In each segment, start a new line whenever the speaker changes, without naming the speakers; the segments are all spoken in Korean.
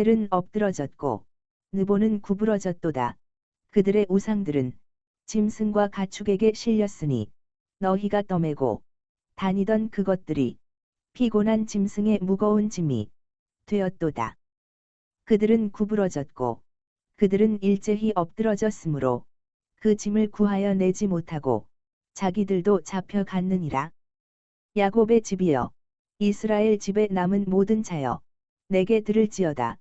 벨은 엎드러졌고 느보는 구부러졌도다. 그들의 우상들은 짐승과 가축에게 실렸으니 너희가 떠매고 다니던 그것들이 피곤한 짐승의 무거운 짐이 되었도다. 그들은 구부러졌고 그들은 일제히 엎드러졌으므로 그 짐을 구하여 내지 못하고 자기들도 잡혀갔느니라. 야곱의 집이여, 이스라엘 집에 남은 모든 자여, 내게 들을지어다.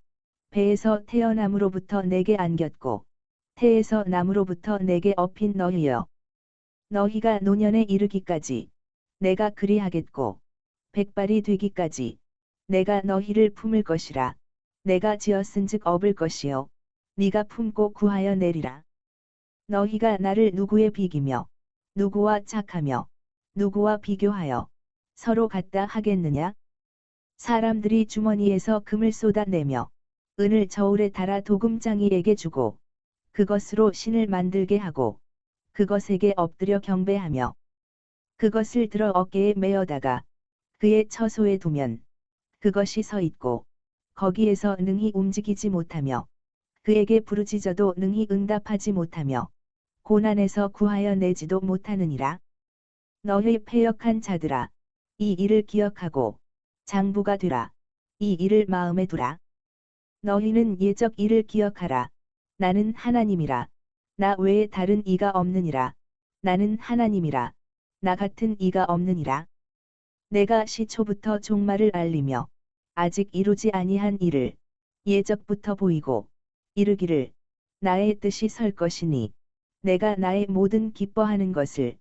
배에서 태어남으로부터 내게 안겼고 태에서 남으로부터 내게 업힌 너희여, 너희가 노년에 이르기까지 내가 그리하겠고 백발이 되기까지 내가 너희를 품을 것이라. 내가 지었은즉 업을 것이요 네가 품고 구하여 내리라. 너희가 나를 누구에 비기며 누구와 착하며 누구와 비교하여 서로 같다 하겠느냐? 사람들이 주머니에서 금을 쏟아내며 은을 저울에 달아 도금장이에게 주고 그것으로 신을 만들게 하고 그것에게 엎드려 경배하며 그것을 들어 어깨에 메어다가 그의 처소에 두면 그것이 서 있고 거기에서 능히 움직이지 못하며 그에게 부르짖어도 능히 응답하지 못하며 고난에서 구하여 내지도 못하느니라. 너희 패역한 자들아, 이 일을 기억하고 장부가 되라. 이 일을 마음에 두라. 너희는 예적 일을 기억하라. 나는 하나님이라. 나 외에 다른 이가 없느니라. 나는 하나님이라. 나 같은 이가 없느니라. 내가 시초부터 종말을 알리며 아직 이루지 아니한 일을 예적부터 보이고 이르기를 나의 뜻이 설 것이니 내가 나의 모든 기뻐하는 것을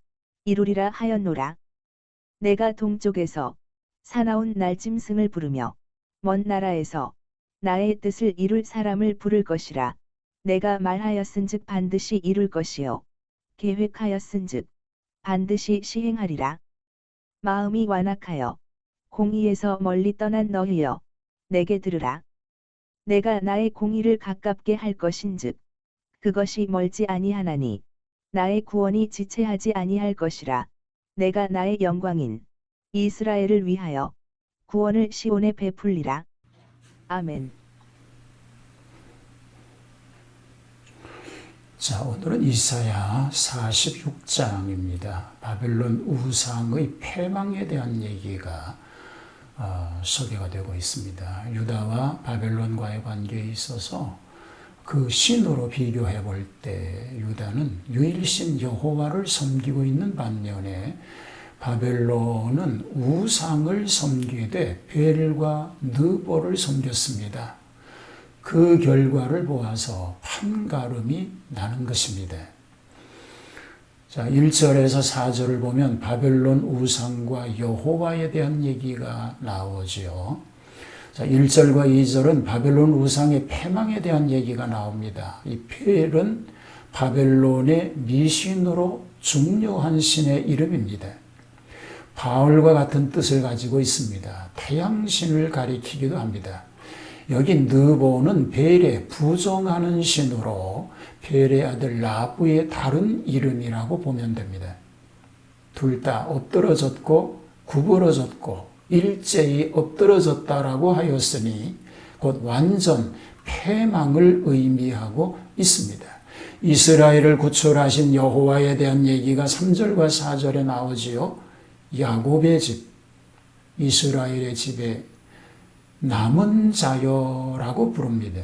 이루리라 하였노라. 내가 동쪽에서 사나운 날짐승을 부르며 먼 나라에서 나의 뜻을 이룰 사람을 부를 것이라. 내가 말하였은즉 반드시 이룰 것이요 계획하였은즉 반드시 시행하리라. 마음이 완악하여 공의에서 멀리 떠난 너희여, 내게 들으라. 내가 나의 공의를 가깝게 할 것인즉 그것이 멀지 아니하나니 나의 구원이 지체하지 아니할 것이라. 내가 나의 영광인 이스라엘을 위하여 구원을 시온에 베풀리라. 아멘.
자, 오늘은 이사야 46장입니다. 바벨론 우상의 패망에 대한 얘기가 소개가 되고 있습니다. 유다와 바벨론과의 관계에 있어서 그 신으로 비교해 볼 때 유다는 유일신 여호와를 섬기고 있는 반면에 바벨론은 우상을 섬기되 벨과 느보를 섬겼습니다. 그 결과를 보아서 판가름이 나는 것입니다. 자, 1절에서 4절을 보면 바벨론 우상과 여호와에 대한 얘기가 나오지요. 자, 1절과 2절은 바벨론 우상의 패망에 대한 얘기가 나옵니다. 이 벨은 바벨론의 미신으로 중요한 신의 이름입니다. 바울과 같은 뜻을 가지고 있습니다. 태양신을 가리키기도 합니다. 여기 느보는 벨에 부정하는 신으로 벨의 아들 라브의 다른 이름이라고 보면 됩니다. 둘 다 엎드러졌고 구부러졌고 일제히 엎드러졌다라고 하였으니 곧 완전 패망을 의미하고 있습니다. 이스라엘을 구출하신 여호와에 대한 얘기가 3절과 4절에 나오지요. 야곱의 집, 이스라엘의 집에 남은 자여라고 부릅니다.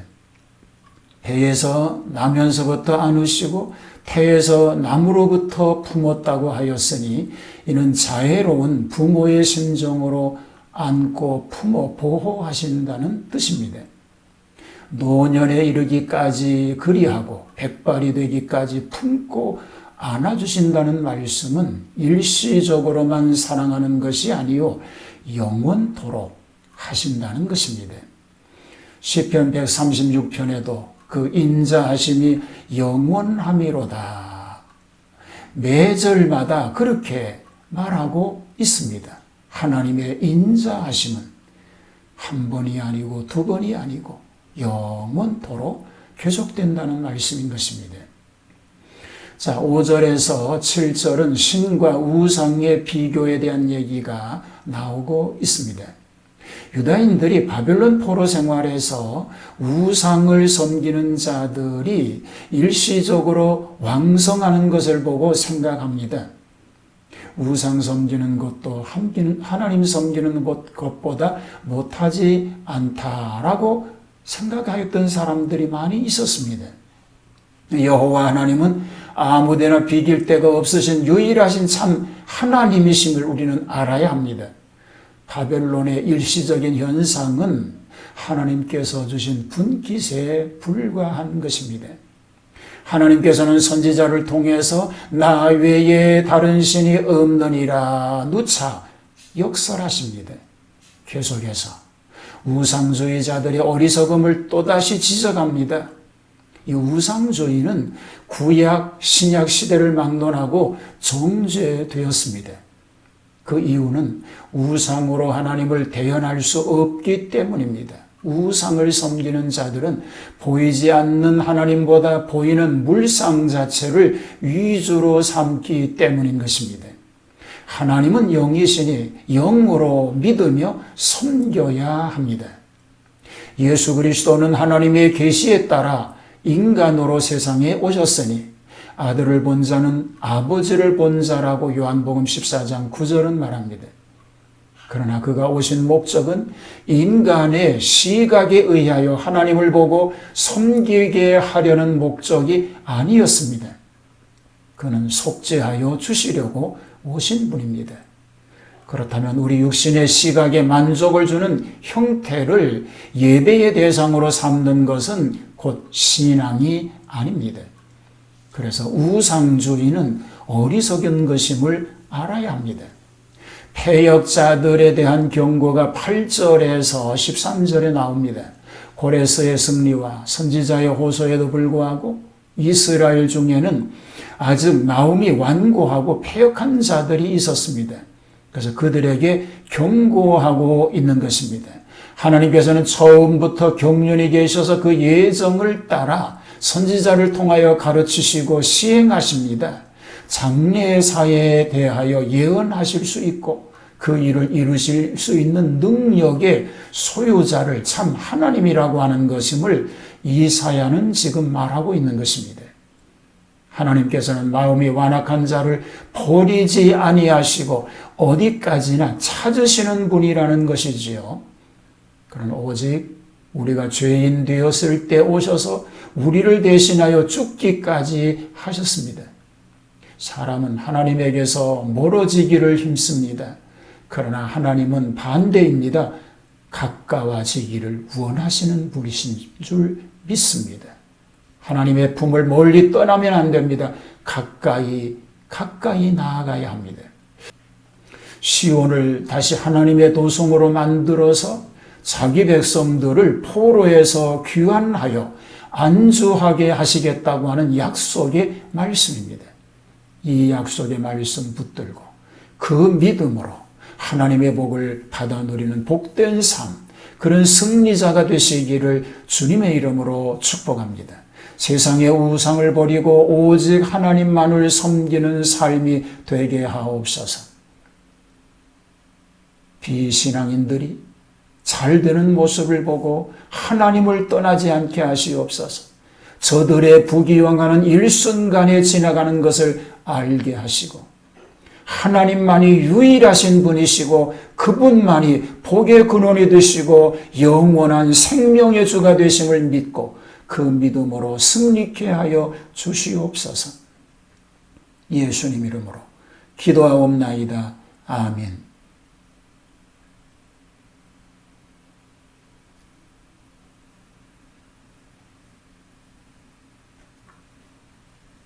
배에서 나면서부터 안으시고 태에서 남으로부터 품었다고 하였으니 이는 자애로운 부모의 심정으로 안고 품어 보호하신다는 뜻입니다. 노년에 이르기까지 그리하고 백발이 되기까지 품고 안아주신다는 말씀은 일시적으로만 사랑하는 것이 아니요 영원토록 하신다는 것입니다. 시편 136편에도 그 인자하심이 영원함이로다. 매절마다 그렇게 말하고 있습니다. 하나님의 인자하심은 한 번이 아니고 두 번이 아니고 영원토록 계속된다는 말씀인 것입니다. 자, 5절에서 7절은 신과 우상의 비교에 대한 얘기가 나오고 있습니다. 유다인들이 바벨론 포로 생활에서 우상을 섬기는 자들이 일시적으로 왕성하는 것을 보고 생각합니다. 우상 섬기는 것도 하나님 섬기는 것보다 못하지 않다라고 생각하였던 사람들이 많이 있었습니다. 여호와 하나님은 아무데나 비길 데가 없으신 유일하신 참 하나님이심을 우리는 알아야 합니다. 바벨론의 일시적인 현상은 하나님께서 주신 분깃에 불과한 것입니다. 하나님께서는 선지자를 통해서 나 외에 다른 신이 없느니라 누차 역설하십니다. 계속해서 우상주의자들의 어리석음을 또다시 지적합니다. 이 우상주의는 구약, 신약 시대를 막론하고 정죄되었습니다. 그 이유는 우상으로 하나님을 대연할 수 없기 때문입니다. 우상을 섬기는 자들은 보이지 않는 하나님보다 보이는 물상 자체를 위주로 삼기 때문인 것입니다. 하나님은 영이시니 영으로 믿으며 섬겨야 합니다. 예수 그리스도는 하나님의 계시에 따라 인간으로 세상에 오셨으니 아들을 본 자는 아버지를 본 자라고 요한복음 14장 9절은 말합니다. 그러나 그가 오신 목적은 인간의 시각에 의하여 하나님을 보고 섬기게 하려는 목적이 아니었습니다. 그는 속죄하여 주시려고 오신 분입니다. 그렇다면 우리 육신의 시각에 만족을 주는 형태를 예배의 대상으로 삼는 것은 곧 신앙이 아닙니다. 그래서 우상주의는 어리석은 것임을 알아야 합니다. 패역자들에 대한 경고가 8절에서 13절에 나옵니다. 고레스의 승리와 선지자의 호소에도 불구하고 이스라엘 중에는 아직 마음이 완고하고 패역한 자들이 있었습니다. 그래서 그들에게 경고하고 있는 것입니다. 하나님께서는 처음부터 경륜이 계셔서 그 예정을 따라 선지자를 통하여 가르치시고 시행하십니다. 장래사에 대하여 예언하실 수 있고 그 일을 이루실 수 있는 능력의 소유자를 참 하나님이라고 하는 것임을 이사야는 지금 말하고 있는 것입니다. 하나님께서는 마음이 완악한 자를 버리지 아니하시고 어디까지나 찾으시는 분이라는 것이지요. 그러나 오직 우리가 죄인 되었을 때 오셔서 우리를 대신하여 죽기까지 하셨습니다. 사람은 하나님에게서 멀어지기를 힘씁니다. 그러나 하나님은 반대입니다. 가까워지기를 원하시는 분이신 줄 믿습니다. 하나님의 품을 멀리 떠나면 안 됩니다. 가까이 나아가야 합니다. 시온을 다시 하나님의 도성으로 만들어서 자기 백성들을 포로에서 귀환하여 안주하게 하시겠다고 하는 약속의 말씀입니다. 이 약속의 말씀 붙들고 그 믿음으로 하나님의 복을 받아 누리는 복된 삶, 그런 승리자가 되시기를 주님의 이름으로 축복합니다. 세상의 우상을 버리고 오직 하나님만을 섬기는 삶이 되게 하옵소서. 비신앙인들이 잘 되는 모습을 보고 하나님을 떠나지 않게 하시옵소서. 저들의 부귀영화는 일순간에 지나가는 것을 알게 하시고 하나님만이 유일하신 분이시고 그분만이 복의 근원이 되시고 영원한 생명의 주가 되심을 믿고 그 믿음으로 승리케 하여 주시옵소서. 예수님 이름으로 기도하옵나이다. 아멘.